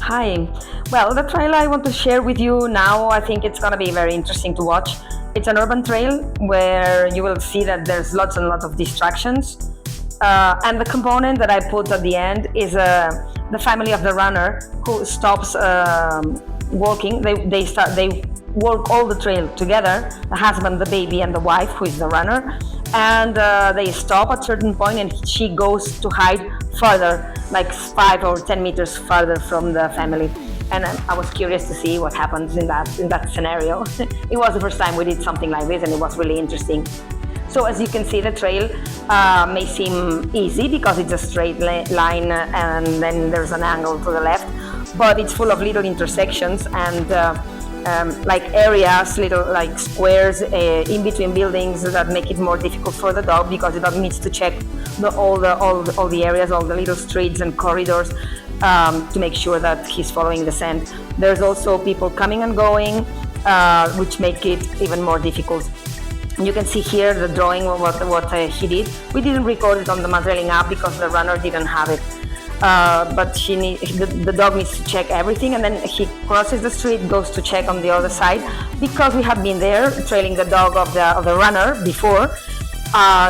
Hi. Well, the trail I want to share with you now, I think it's going to be very interesting to watch. It's an urban trail where you will see that there's lots and lots of distractions. And the component that I put at the end is the family of the runner who stops walking. They walk all the trail together, the husband, the baby, and the wife, who is the runner. And they stop at a certain point, and she goes to hide further, like 5 or 10 meters further from the family. And I was curious to see what happens in that scenario. It was the first time we did something like this, and it was really interesting. So as you can see, the trail may seem easy because it's a straight line and then there's an angle to the left, but it's full of little intersections and like areas, little like squares in between buildings that make it more difficult for the dog, because the dog needs to check all the areas, all the little streets and corridors to make sure that he's following the scent. There's also people coming and going, which make it even more difficult. You can see here the drawing of what he did. We didn't record it on the Mantrailing app because the runner didn't have it. But the dog needs to check everything, and then he crosses the street, goes to check on the other side, because we have been there trailing the dog of the runner before,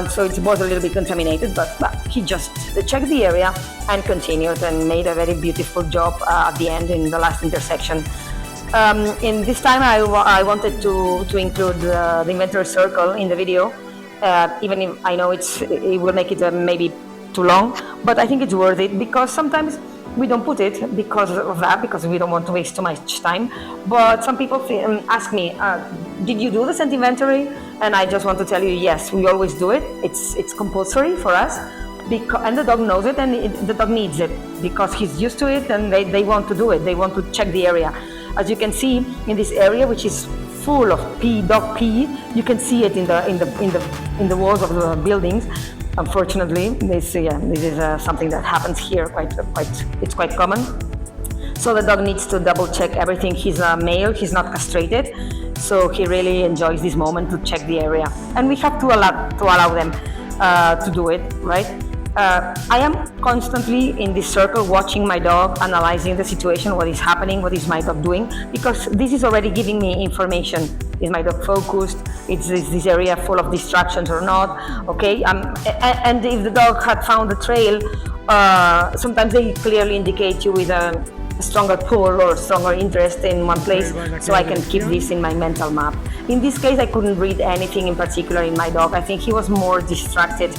so it was a little bit contaminated, but he just checked the area and continued and made a very beautiful job at the end in the last intersection. In this time I wanted to include the inventory circle in the video, even if I know it will make it maybe too long, but I think it's worth it, because sometimes we don't put it because of that, because we don't want to waste too much time. But some people ask me, did you do the scent inventory? And I just want to tell you, yes, we always do it. It's compulsory for us, and the dog knows it, and the dog needs it because he's used to it, and they want to do it. They want to check the area. As you can see in this area, which is full of dog pee, you can see it in the walls of the buildings. Unfortunately, this is something that happens here. It's quite common. So the dog needs to double check everything. He's a male. He's not castrated, so he really enjoys this moment to check the area, and we have to allow them to do it, right? I am constantly in this circle watching my dog, analyzing the situation, what is happening, what is my dog doing, because this is already giving me information. Is my dog focused? Is this area full of distractions or not? Okay, and if the dog had found the trail, sometimes they clearly indicate you with a stronger pull or stronger interest in one place, so I can keep this in my mental map. In this case, I couldn't read anything in particular in my dog. I think he was more distracted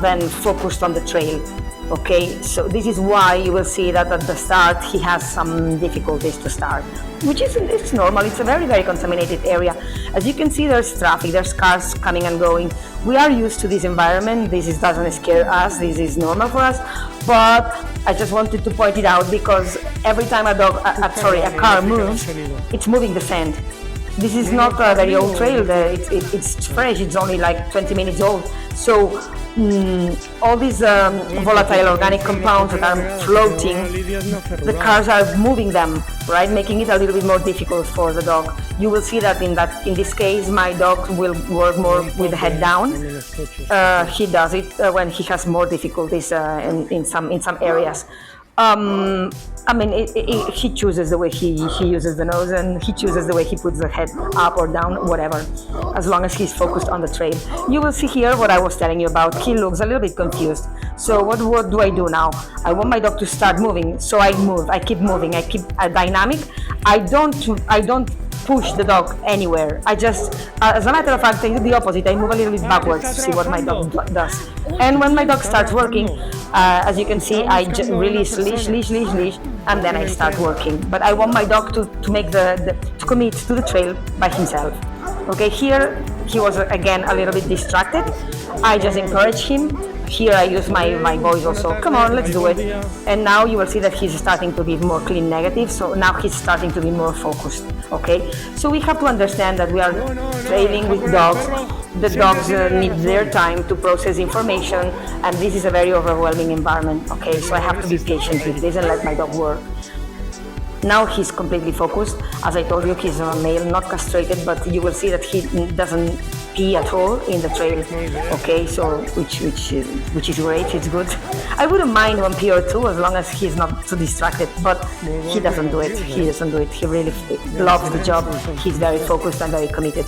than focused on the trail. Okay, so this is why you will see that at the start he has some difficulties to start, which it's normal. It's a very, very contaminated area. As you can see, there's traffic, there's cars coming and going. We are used to this environment. Doesn't scare us. This is normal for us. But I just wanted to point it out, because every time a car moves, it's moving the sand. This is not a very old trail. It's fresh. It's only like 20 minutes old. So all these volatile organic compounds that are floating, the cars are moving them, right, making it a little bit more difficult for the dog. You will see that in this case, my dog will work more with the head down. He does it when he has more difficulties in some areas. He chooses the way he uses the nose, and he chooses the way he puts the head up or down, whatever, as long as he's focused on the trail. You will see here what I was telling you about. He looks a little bit confused. So what do I do now? I want my dog to start moving, so I move. I keep moving. I keep dynamic. I don't push the dog anywhere. I just, as a matter of fact, I do the opposite. I move a little bit backwards to see what my dog does. And when my dog starts working, as you can see, I just release, leash, and then I start working. But I want my dog to make to commit to the trail by himself. Okay, here he was again a little bit distracted. I just encourage him. Here I use my voice also. Come on, let's do it. And now you will see that he's starting to give more clean negative. So now he's starting to be more focused. Okay, so we have to understand that we are training with dogs. The dogs need their time to process information, and this is a very overwhelming environment. Okay, so I have to be patient with this and let my dog work. Now he's completely focused. As I told you, he's a male, not castrated, but you will see that he doesn't pee at all in the trail. Okay, so which is great. It's good. I wouldn't mind one pee or two as long as he's not too distracted. But he doesn't do it. He doesn't do it. He really loves the job. He's very focused and very committed.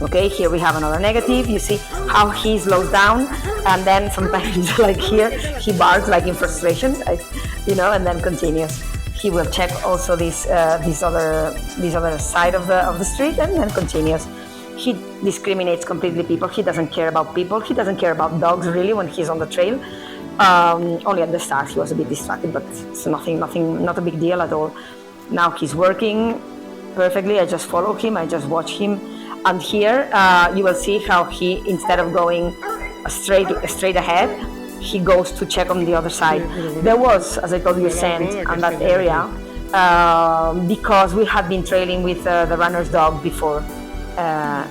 Okay, here we have another negative. You see how he slows down, and then sometimes, like here, he barks like in frustration, and then continues. He will check also this other side of the street, and then continues. He discriminates completely people. He doesn't care about people. He doesn't care about dogs really when he's on the trail. Only at the start he was a bit distracted, but it's nothing, not a big deal at all. Now he's working perfectly. I just follow him. I just watch him. And here you will see how he, instead of going straight ahead, he goes to check on the other side. There was, as I told you, sand on that area because we had been trailing with the runner's dog before.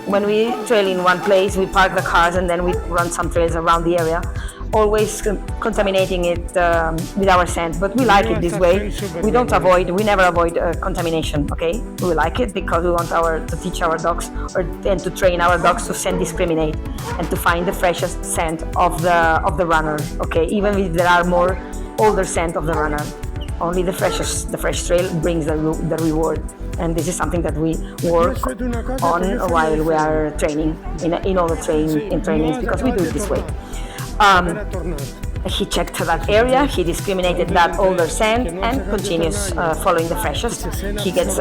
When we trail in one place, we park the cars and then we run some trails around the area, always contaminating it with our scent. But we like it this way. We never avoid contamination. Okay, we like it because we want to teach our dogs and to train our dogs to scent discriminate and to find the freshest scent of the runner. Okay, even if there are more older scent of the runner, only the fresh trail brings the reward. And this is something that we work on while we are training in all the trainings because we do it this way. He checked that area, he discriminated that older scent and continues following the freshest. He gets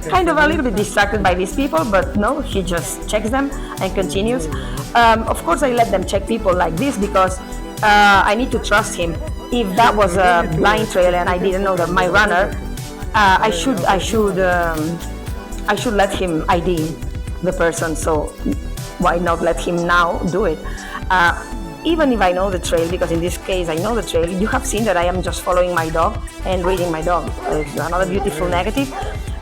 kind of a little bit distracted by these people, but no, he just checks them and continues. Of course, I let them check people like this because I need to trust him. If that was a blind trail and I didn't know that my runner, I should let him ID the person. So why not let him now do it? Even if I know the trail, because in this case I know the trail, you have seen that I am just following my dog and reading my dog. It's another beautiful negative,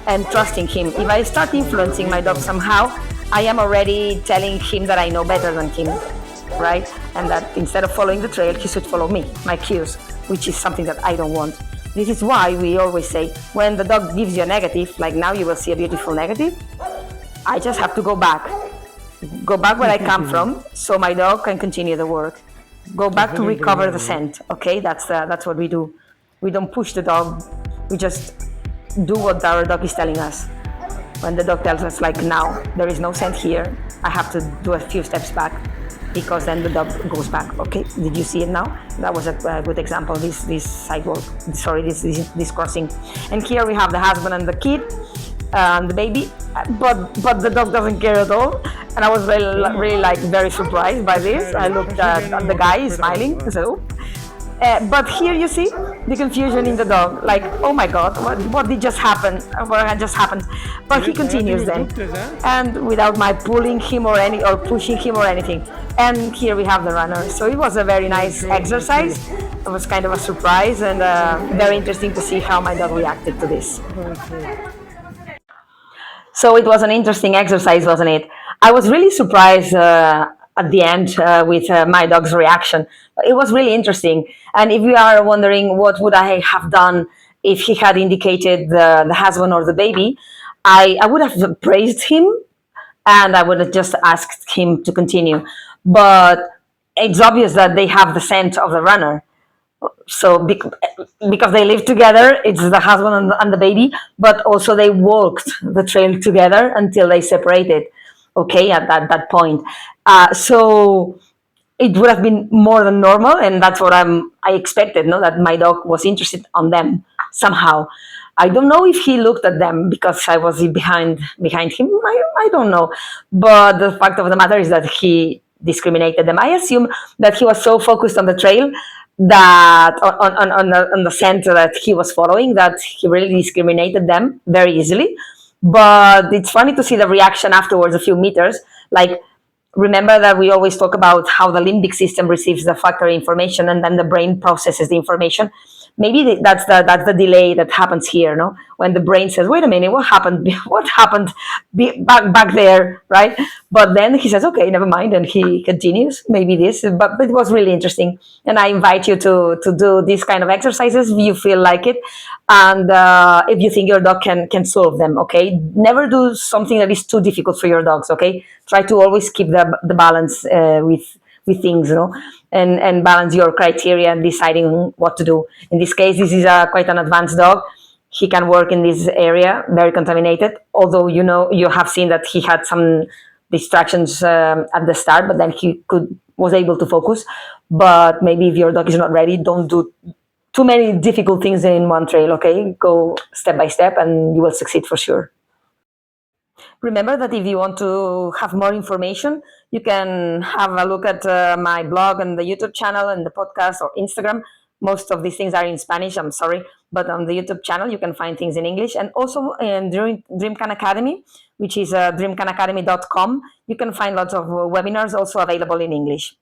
and trusting him. If I start influencing my dog somehow, I am already telling him that I know better than him, right? And that instead of following the trail, he should follow me, my cues, which is something that I don't want. This is why we always say, when the dog gives you a negative, like now you will see a beautiful negative, I just have to go back where I come from, so my dog can continue the work. Go back to recover the scent. Okay, that's what we do. We don't push the dog. We just do what our dog is telling us. When the dog tells us, like now, there is no scent here, I have to do a few steps back, because then the dog goes back. Okay, did you see it now? That was a good example. This sidewalk. Sorry, this crossing. And here we have the husband and the kid. The baby, but the dog doesn't care at all, and I was really like very surprised by this. I looked at the guy smiling. I said, "Oh," but here you see the confusion in the dog. Like, oh my God, what did just happen? What had just happened? But he continues then, and without my pulling him or pushing him or anything. And here we have the runner. So it was a very nice exercise. It was kind of a surprise and very interesting to see how my dog reacted to this. So it was an interesting exercise, wasn't it? I was really surprised at the end with my dog's reaction. It was really interesting. And if you are wondering what would I have done if he had indicated the husband or the baby, I would have praised him and I would have just asked him to continue. But it's obvious that they have the scent of the runner. So because they live together, it's the husband and the baby, but also they walked the trail together until they separated, okay, at that point. So it would have been more than normal, and that's what I expected, no, that my dog was interested on them somehow. I don't know if he looked at them because I was behind him. I don't know. But the fact of the matter is that he discriminated them. I assume that he was so focused on the trail that on the scent that he was following, that he really discriminated them very easily. But it's funny to see the reaction afterwards, a few meters. Like, remember that we always talk about how the limbic system receives the factory information and then the brain processes the information. maybe that's the delay that happens here, no? When the brain says, "Wait a minute, what happened? What happened back there?" Right? But then he says, "Okay, never mind," and he continues. Maybe this, but it was really interesting, and I invite you to do these kind of exercises if you feel like it, and if you think your dog can solve them. Okay, never do something that is too difficult for your dogs. Okay, try to always keep the balance with things, you know, and balance your criteria and deciding what to do. In this case, this is quite an advanced dog. He can work in this area, very contaminated. Although you have seen that he had some distractions at the start, but then he was able to focus. But maybe if your dog is not ready, don't do too many difficult things in one trail. Okay, go step by step, and you will succeed for sure. Remember that if you want to have more information, you can have a look at my blog and the YouTube channel and the podcast or Instagram. Most of these things are in Spanish, I'm sorry, but on the YouTube channel, you can find things in English. And also in Dreamcan Academy, which is dreamcanacademy.com, you can find lots of webinars also available in English.